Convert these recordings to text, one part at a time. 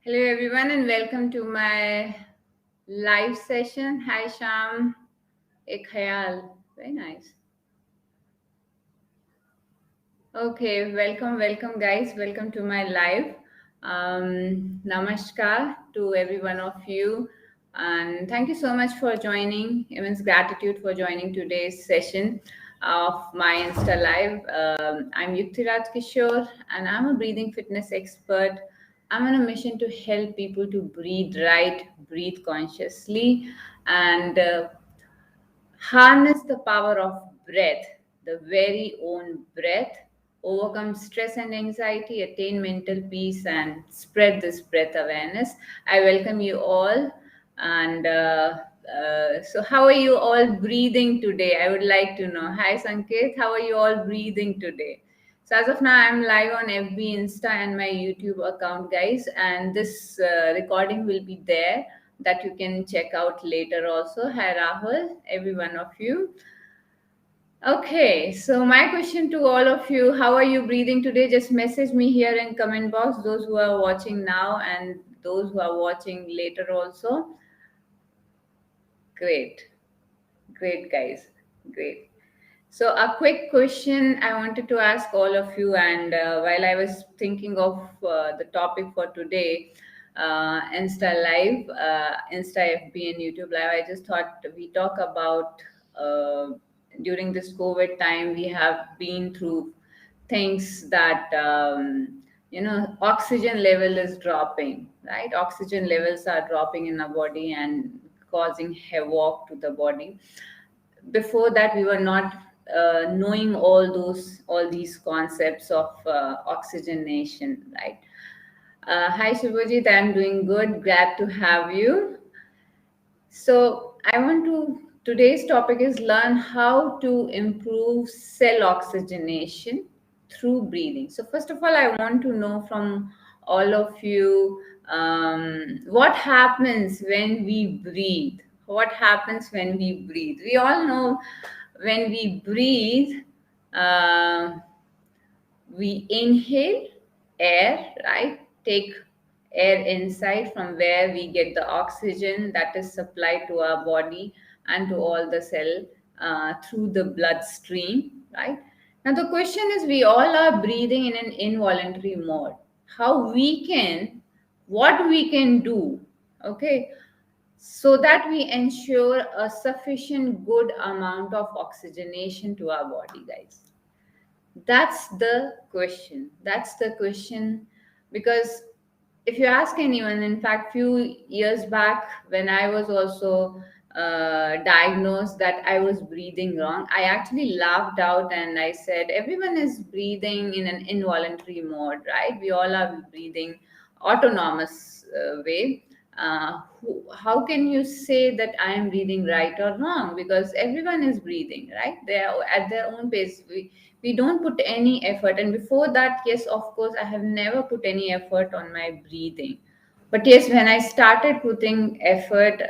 Hello, everyone, and welcome to my live session. Hi, Sham. Ek khayal. Very nice. Okay, welcome, guys. Welcome to my live. Namaskar to every one of you, and thank you so much for joining. Immense gratitude for joining today's session of my Insta Live. I'm Yuktiraj Kishore, and I'm a breathing fitness expert. I'm on a mission to help people to breathe right, breathe consciously, and harness the power of breath, the very own breath, overcome stress and anxiety, attain mental peace, and spread this breath awareness. I welcome you all. And so, how are you all breathing today? I would like to know. Hi, Sanket. How are you all breathing today? So as of now, I'm live on FB, Insta, and my YouTube account, guys. And this recording will be there that you can check out later also. Hi, Rahul, every one of you. Okay, so my question to all of you: how are you breathing today? Just message me here in comment box. Those who are watching now and those who are watching later also. Great, great, guys, great. So, a quick question I wanted to ask all of you, and while I was thinking of the topic for today, Insta Live, Insta FB, and YouTube Live, I just thought we talk about during this COVID time, we have been through things that oxygen level is dropping, right? Oxygen levels are dropping in our body and causing havoc to the body. Before that, we were not knowing all these concepts of oxygenation, right? Hi, Shubhajit, I'm doing good, glad to have you. So I want to today's topic is learn how to improve cell oxygenation through breathing. So first of all, I want to know from all of you, what happens when we breathe. What happens when we breathe? We all know when we breathe, uh, we inhale air, right? Take air inside from where we get the oxygen that is supplied to our body and to all the cell through the bloodstream, right? Now the question is, we all are breathing in an involuntary mode. How we can, what we can do, okay, so that we ensure a sufficient good amount of oxygenation to our body, guys. That's the question. That's the question. Because if you ask anyone, in fact, few years back when I was also diagnosed that I was breathing wrong, I actually laughed out and I said, everyone is breathing in an involuntary mode, right? We all are breathing autonomous way. How can you say that I am breathing right or wrong? Because everyone is breathing, right? They are at their own pace. We don't put any effort. And before that, yes, of course, I have never put any effort on my breathing. But yes, when I started putting effort,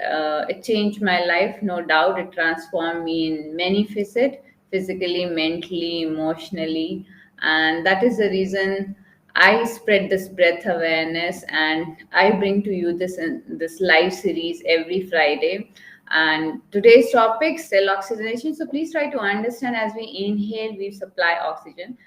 it changed my life, no doubt. It transformed me in many facets, physically, mentally, emotionally. And that is the reason I spread this breath awareness, and I bring to you this live series every Friday. And today's topic, cell oxygenation. So please try to understand, as we inhale, we supply oxygen.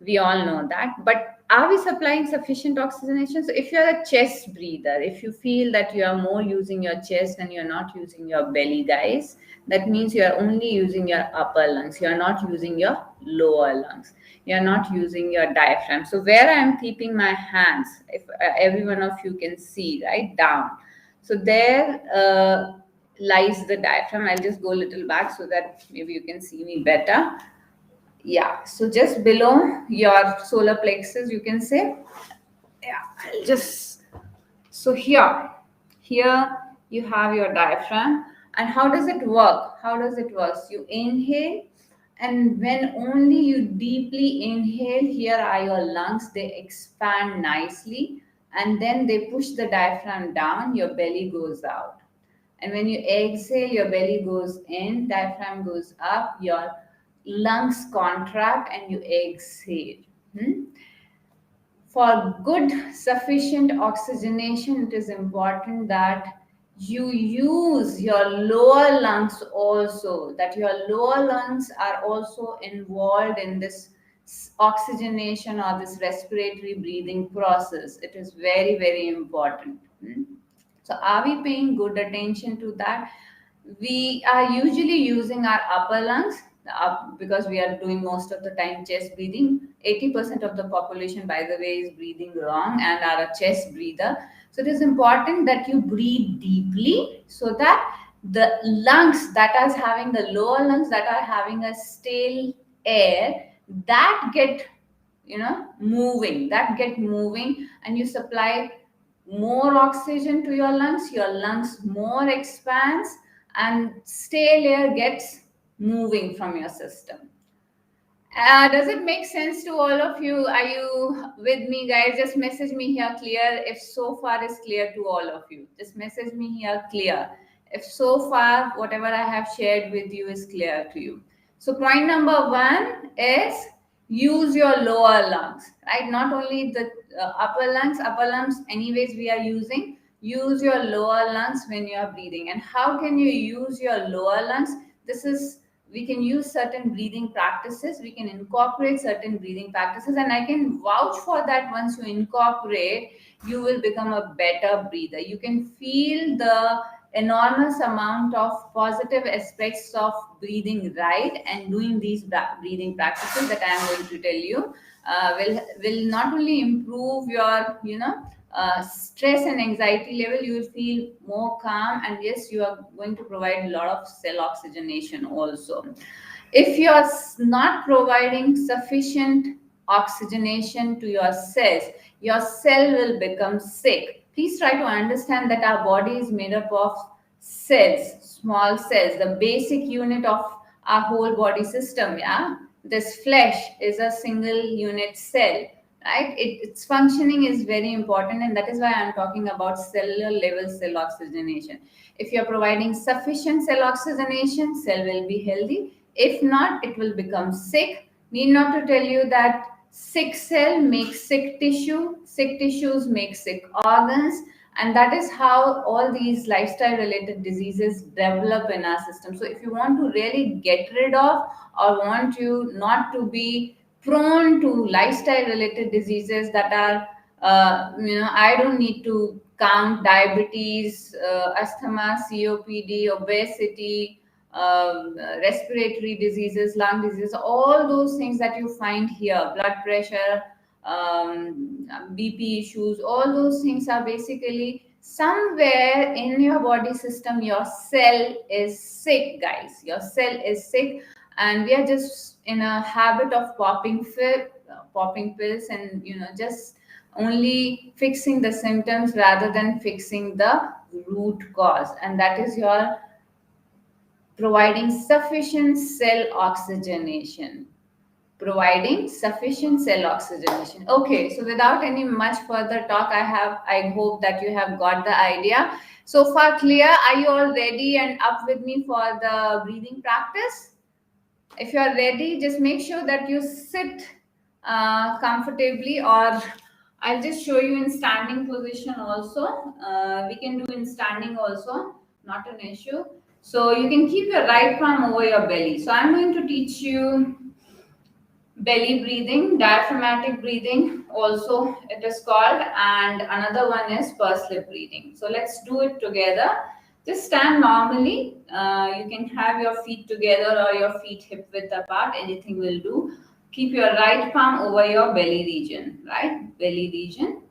We all know that. But are we supplying sufficient oxygenation? So if you're a chest breather, if you feel that you are more using your chest and you're not using your belly, guys, that means you are only using your upper lungs. You are not using your lower lungs. You are not using your diaphragm. So where I am keeping my hands, if every one of you can see, right down. So there lies the diaphragm. I'll just go a little back so that maybe you can see me better. Yeah, so just below your solar plexus, you can say. Yeah, I'll just, so here you have your diaphragm. And how does it work? How does it work? You inhale, and when only you deeply inhale, here are your lungs. They expand nicely, and then they push the diaphragm down. Your belly goes out. And when you exhale, your belly goes in, diaphragm goes up, your lungs contract, and you exhale. Hmm? For good, sufficient oxygenation, it is important that you use your lower lungs also, that your lower lungs are also involved in this oxygenation or this respiratory breathing process. It is very, very important. So, are we paying good attention to that? We are usually using our upper lungs because we are doing most of the time chest breathing. 80% of the population, by the way, is breathing wrong and are a chest breather. So it is important that you breathe deeply so that the lungs that are having the lower lungs that are having a stale air that get moving, and you supply more oxygen to your lungs more expands, and stale air gets moving from your system. Does it make sense to all of you? Are you with me, guys? Just message me here clear if so far is clear to all of you. Just message me here clear if so far whatever I have shared with you is clear to you. So point number one is use your lower lungs, right? Not only the upper lungs anyways we are using. Use your lower lungs when you are breathing. And how can you use your lower lungs? This is, we can use certain breathing practices, we can incorporate certain breathing practices, and I can vouch for that. Once you incorporate, you will become a better breather. You can feel the enormous amount of positive aspects of breathing right, and doing these breathing practices that I am going to tell you will not only improve your stress and anxiety level. You will feel more calm, and yes, you are going to provide a lot of cell oxygenation also. If you are not providing sufficient oxygenation to your cell will become sick. Please try to understand that our body is made up of cells, small cells, the basic unit of our whole body system. Yeah, this flesh is a single unit cell, right? Its functioning is very important, and that is why I'm talking about cellular level cell oxygenation. If you're providing sufficient cell oxygenation, cell will be healthy. If not, it will become sick. Need not to tell you that sick cell makes sick tissue, sick tissues make sick organs, and that is how all these lifestyle related diseases develop in our system. So if you want to really get rid of, or want you not to be prone to lifestyle related diseases that are I don't need to count: diabetes, asthma, COPD, obesity, respiratory diseases, lung diseases, all those things that you find here, blood pressure, BP issues, all those things are basically somewhere in your body system. Your cell is sick, guys. Your cell is sick, and we are just in a habit of popping pills, and just only fixing the symptoms rather than fixing the root cause, and that is your providing sufficient cell oxygenation. Providing sufficient cell oxygenation. Okay, so without any much further talk, I hope that you have got the idea. So far clear? Are you all ready and up with me for the breathing practice? If you are ready, just make sure that you sit comfortably, or I'll just show you in standing position also. We can do in standing also, not an issue. So you can keep your right palm over your belly. So I'm going to teach you belly breathing, diaphragmatic breathing also it is called, and another one is pursed lip breathing. So let's do it together. Just stand normally. You can have your feet together or your feet hip width apart, anything will do. Keep your right palm over your belly region, right? Belly region.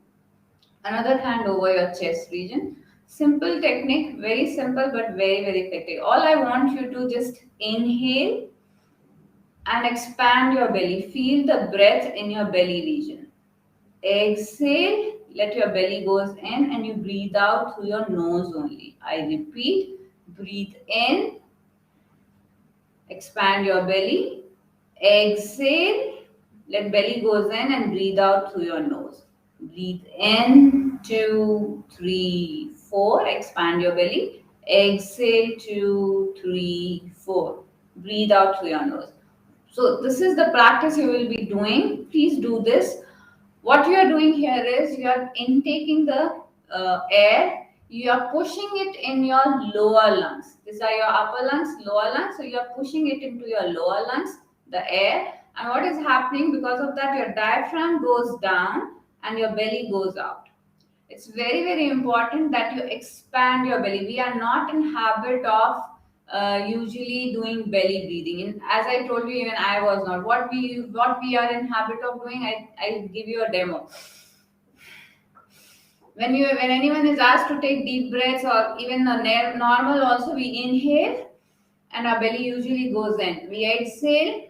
Another hand over your chest region. Simple technique, very simple but very, very effective. All I want you to just inhale and expand your belly. Feel the breath in your belly region. Exhale, let your belly goes in, and you breathe out through your nose only. I repeat, breathe in, expand your belly. Exhale, let belly goes in and breathe out through your nose. Breathe in, 2, 3, 4. Expand your belly. Exhale, 2, 3, 4. Breathe out through your nose. So this is the practice you will be doing. Please do this What you are doing here is you are intaking the air, you are pushing it in your lower lungs. These are your upper lungs, lower lungs. So you are pushing it into your lower lungs, the air. And what is happening because of that, your diaphragm goes down and your belly goes out. It's very very important that you expand your belly. We are not in habit of usually doing belly breathing, and as I told you, even I was not. What we are in habit of doing, I give you a demo. When anyone is asked to take deep breaths, or even the normal also, we inhale and our belly usually goes in. We exhale,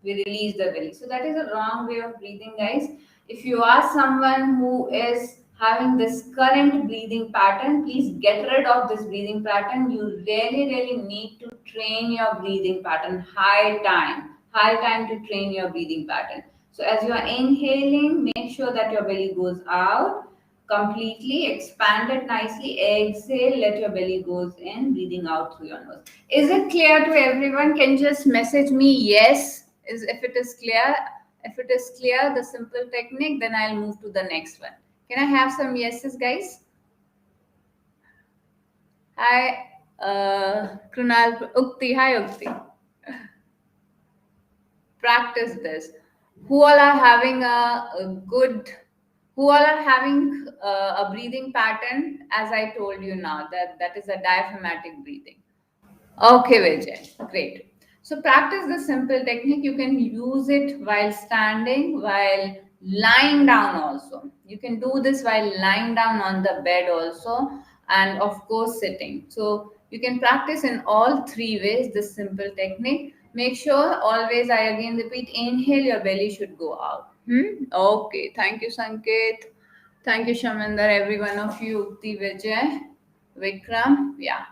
we release the belly. So that is a wrong way of breathing, guys. If you are someone who is having this current breathing pattern, please get rid of this breathing pattern. You really need to train your breathing pattern. High time to train your breathing pattern. So as you are inhaling, make sure that your belly goes out completely, expand it nicely. Exhale, let your belly goes in, breathing out through your nose. Is it clear to everyone? Can just message me yes, is if it is clear. If it is clear, the simple technique, then I'll move to the next one. Can I have some yeses, guys? Hi, Krunal, Ukti. Hi, Ukti. Practice this. Who all are having a good, who all are having a breathing pattern, as I told you now, that is a diaphragmatic breathing. Okay, Vijay, great. So practice the simple technique. You can use it while standing, while lying down also. You can do this while lying down on the bed also, and of course sitting. So you can practice in all three ways this simple technique. Make sure always, I again repeat, inhale, your belly should go out. Okay, thank you, Sanket. Thank you, Shaminder, every one of you, Ukti, Vijay, Vikram. Yeah.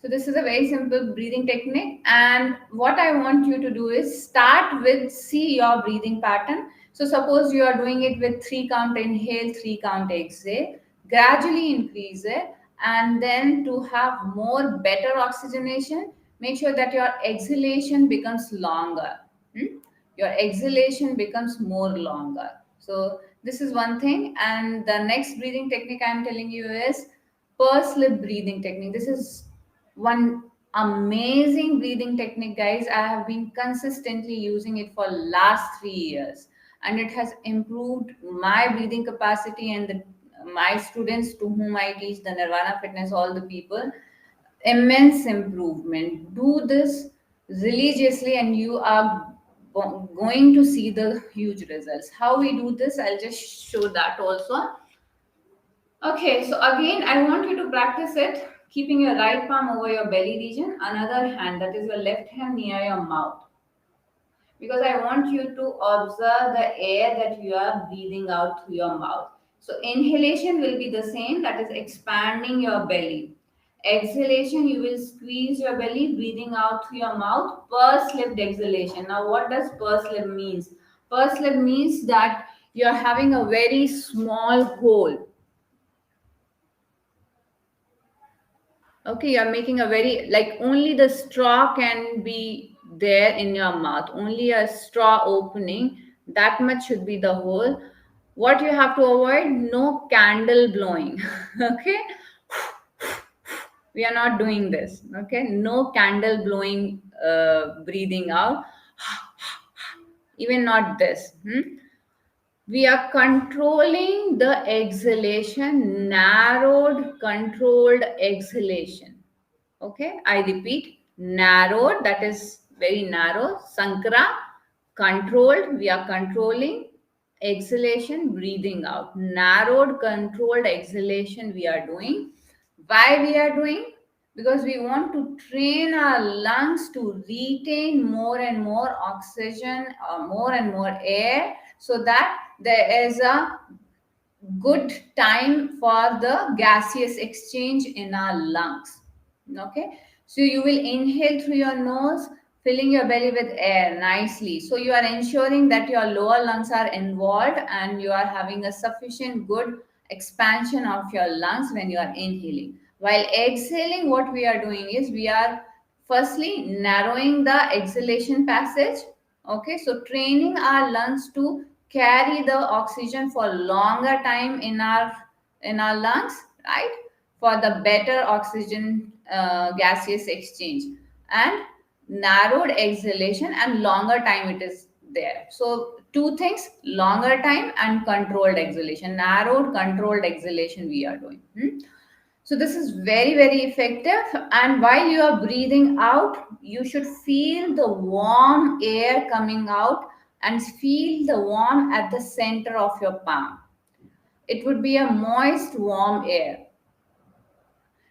So this is a very simple breathing technique, and what I want you to do is start with, see your breathing pattern. So suppose you are doing it with 3 count inhale, 3 count exhale, gradually increase it, and then to have more better oxygenation, make sure that your exhalation becomes longer. Hmm? Your exhalation becomes more longer. So this is one thing, and the next breathing technique I am telling you is pursed lip breathing technique. This is one amazing breathing technique, guys. I have been consistently using it for last 3 years, and it has improved my breathing capacity and my students to whom I teach, the Nirvana Fitness, all the people, immense improvement. Do this religiously and you are going to see the huge results. How we do this, I'll just show that also. Okay, so again, I want you to practice it keeping your right palm over your belly region, another hand, that is your left hand, near your mouth. Because I want you to observe the air that you are breathing out through your mouth. So, inhalation will be the same, that is expanding your belly. Exhalation, you will squeeze your belly, breathing out through your mouth. Pursed lipped exhalation. Now, what does pursed lip means? Pursed lip means that you are having a very small hole. Okay, you're making a very, like, only the straw can be there in your mouth, only a straw opening, that much should be the hole. What you have to avoid, no candle blowing. Okay, we are not doing this. Okay, no candle blowing, breathing out, even not this. We are controlling the exhalation, narrowed, controlled exhalation. Okay, I repeat, narrowed, that is very narrow. Sankara, controlled, we are controlling. Exhalation, breathing out. Narrowed, controlled exhalation we are doing. Why we are doing? Because we want to train our lungs to retain more and more oxygen, more and more air, so that there is a good time for the gaseous exchange in our lungs. Okay, so you will inhale through your nose, filling your belly with air nicely. So you are ensuring that your lower lungs are involved and you are having a sufficient good expansion of your lungs when you are inhaling. While exhaling, what we are doing is we are firstly narrowing the exhalation passage. Okay, so training our lungs to carry the oxygen for longer time in our lungs, right? For the better oxygen gaseous exchange, and narrowed exhalation and longer time it is there. So two things: longer time and controlled exhalation, narrowed controlled exhalation we are doing. So this is very, very effective. And while you are breathing out, you should feel the warm air coming out and feel the warm at the center of your palm. It would be a moist, warm air.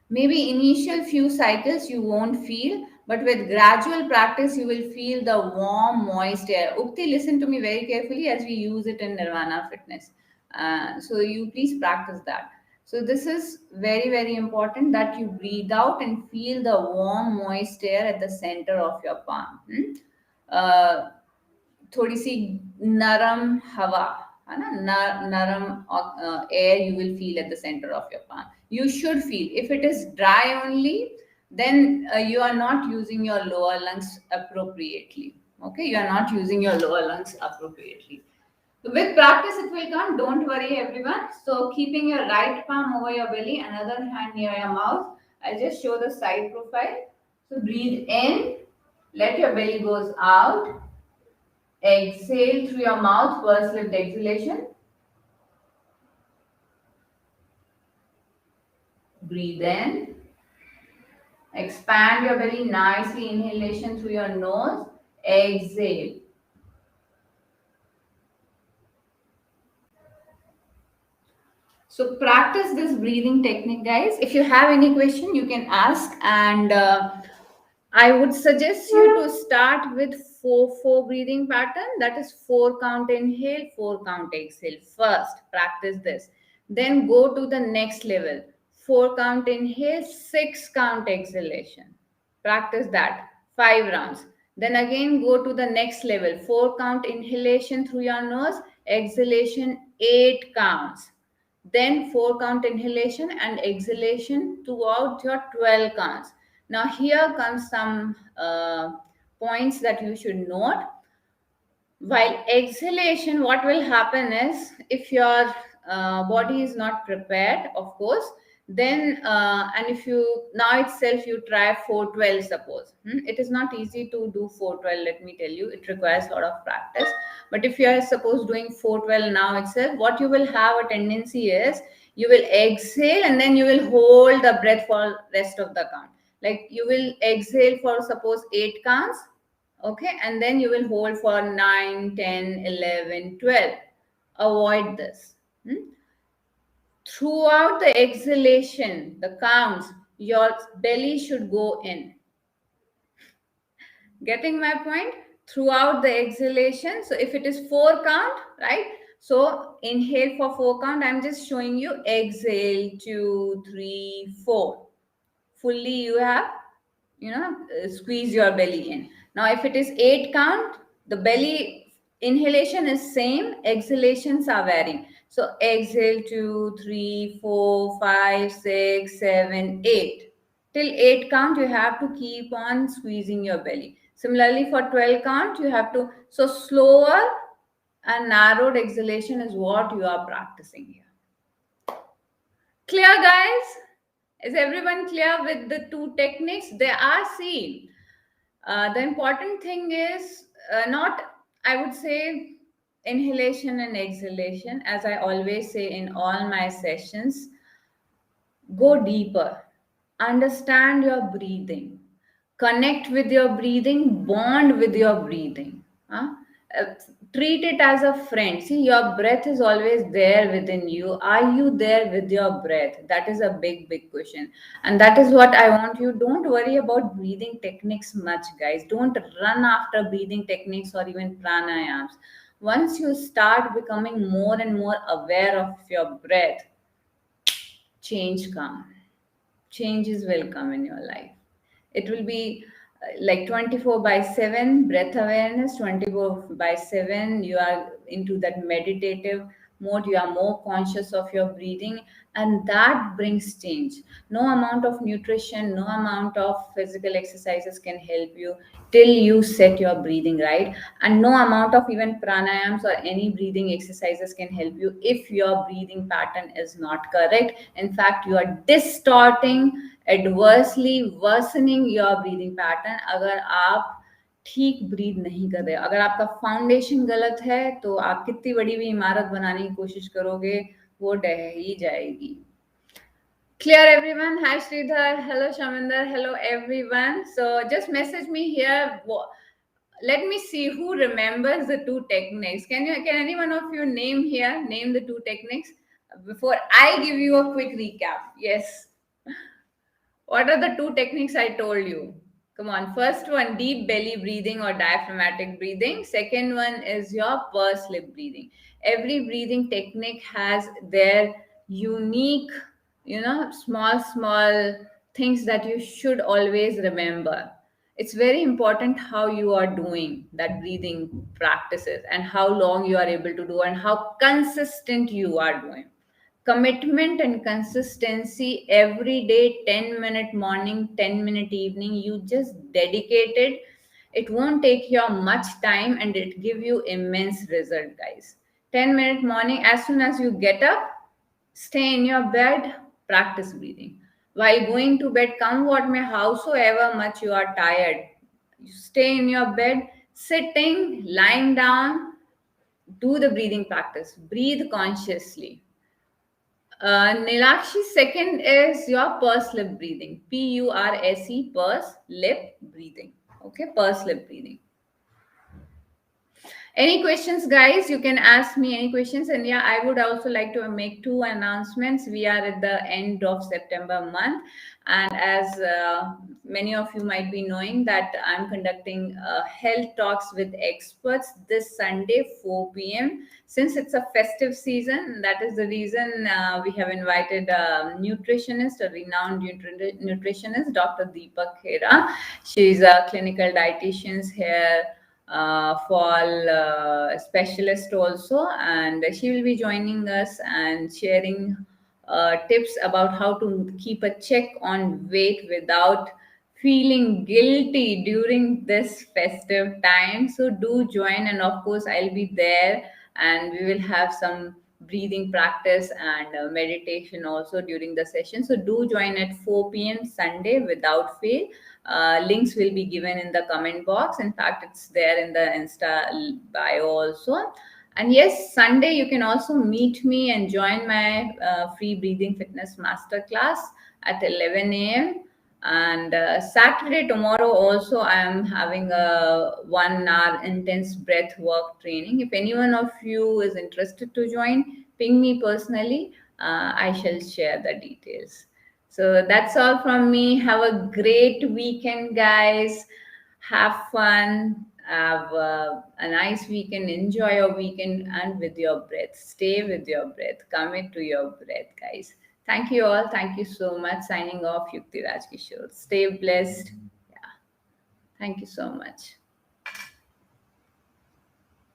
Maybe initial few cycles you won't feel, but with gradual practice, you will feel the warm, moist air. Ukti, listen to me very carefully as we use it in Nirvana Fitness. So you please practice that. So this is very, very important that you breathe out and feel the warm, moist air at the center of your palm. Uh, थोड़ी सी नरम हवा है ना, नरम air you will feel at the center of your palm. You should feel. If it is dry only, then you are not using your lower lungs appropriately. Okay, you are not using your lower lungs appropriately. With practice it will come, don't worry everyone. So keeping your right palm over your belly, another hand near your mouth, I'll just show the side profile. So breathe in, let your belly goes out. Exhale through your mouth, pursed lips exhalation. Breathe in. Expand your belly nicely, inhalation through your nose. Exhale. So practice this breathing technique, guys. If you have any question, you can ask. And I would suggest you to start with 4-4 breathing pattern. That is 4 count inhale, 4 count exhale. First, practice this. Then go to the next level. 4 count inhale, 6 count exhalation. Practice that 5 rounds. Then again go to the next level. 4 count inhalation through your nose, exhalation 8 counts. Then 4 count inhalation and exhalation throughout your 12 counts. Now here comes some points that you should note. While exhalation, what will happen is, if your body is not prepared, of course, then and if you now itself you try 412, suppose it is not easy to do 412, let me tell you, it requires a lot of practice. But if you are suppose doing 412 now itself, what you will have a tendency is, you will exhale and then you will hold the breath for rest of the count. Like you will exhale for suppose 8 counts, okay, and then you will hold for 9, 10, 11, 12. Avoid this. Throughout the exhalation, the counts, your belly should go in. Getting my point? Throughout the exhalation, so if it is 4 count, right, so inhale for 4 count, I'm just showing you, exhale 2, 3, 4, fully you have, squeeze your belly in. Now if it is 8 count, the belly inhalation is same, exhalations are varying. So exhale 2, 3, 4, 5, 6, 7, 8. Till 8 count you have to keep on squeezing your belly. Similarly for 12 count you have to, so slower and narrowed exhalation is what you are practicing here. Clear, guys? Is everyone clear with the 2 techniques? They are seen. The important thing is not, I would say, inhalation and exhalation. As I always say in all my sessions, go deeper. Understand your breathing. Connect with your breathing. Bond with your breathing. Huh? Uh, Treat it as a friend. See, your breath is always there within you. Are you there with your breath? That is a big, big question. And that is what I want you. Don't worry about breathing techniques much, guys. Don't run after breathing techniques or even pranayams. Once you start becoming more and more aware of your breath, changes will come in your life. It will be like 24/7 breath awareness, 24/7 you are into that meditative mode, you are more conscious of your breathing, and that brings change. No amount of nutrition, no amount of physical exercises can help you till you set your breathing right, and no amount of even pranayams or any breathing exercises can help you if your breathing pattern is not correct. In fact, you are distorting, adversely worsening your breathing pattern अगर आप ठीक breathe नहीं कर रहे। अगर आपका foundation गलत है तो आप कितनी बड़ी भी इमारत बनाने की कोशिश करोगे, वो ढह ही जाएगी। Clear everyone? Hi Sridhar, hello Shaminder, hello everyone. So just message me here. Let me see who remembers the two techniques. Can any one of you name the two techniques before I give you a quick recap? Yes. What are the two techniques I told you? Come on. First one, deep belly breathing or diaphragmatic breathing. Second one is your pursed lip breathing. Every breathing technique has their unique, small things that you should always remember. It's very important how you are doing that breathing practices and how long you are able to do and how consistent you are doing. Commitment and consistency every day, 10-minute morning, 10-minute evening, you just dedicated. It won't take you much time and it give you immense result, guys. 10-minute morning, as soon as you get up, stay in your bed, practice breathing. While going to bed, come what may, howsoever much you are tired, you stay in your bed, sitting, lying down, do the breathing practice. Breathe consciously. Nilakshi, second is your pursed lip breathing. Purse, pursed lip breathing. Okay, pursed lip breathing. Any questions, guys? You can ask me any questions. And yeah, I would also like to make two announcements. We are at the end of September month. And as many of you might be knowing that I'm conducting health talks with experts this Sunday, 4 p.m. Since it's a festive season, that is the reason we have invited a nutritionist, a renowned nutritionist, Dr. Deepak Khera. She's a clinical dietitian here, fall specialist also, and she will be joining us and sharing tips about how to keep a check on weight without feeling guilty during this festive time. So do join, and of course I'll be there, and we will have some breathing practice and meditation also during the session. So do join at 4 p.m. Sunday without fail. Links will be given in the comment box. In fact, it's there in the Insta bio also. And yes, Sunday you can also meet me and join my free breathing fitness masterclass at 11 a.m. And Saturday, tomorrow also, I am having a 1 hour intense breath work training. If anyone of you is interested to join, ping me personally. I shall share the details. So that's all from me. Have a great weekend, guys. Have fun. Have a nice weekend. Enjoy your weekend and with your breath. Stay with your breath. Commit to your breath, guys. Thank you all. Thank you so much. Signing off, Yukti Rajkishore. Stay blessed. Yeah. Thank you so much.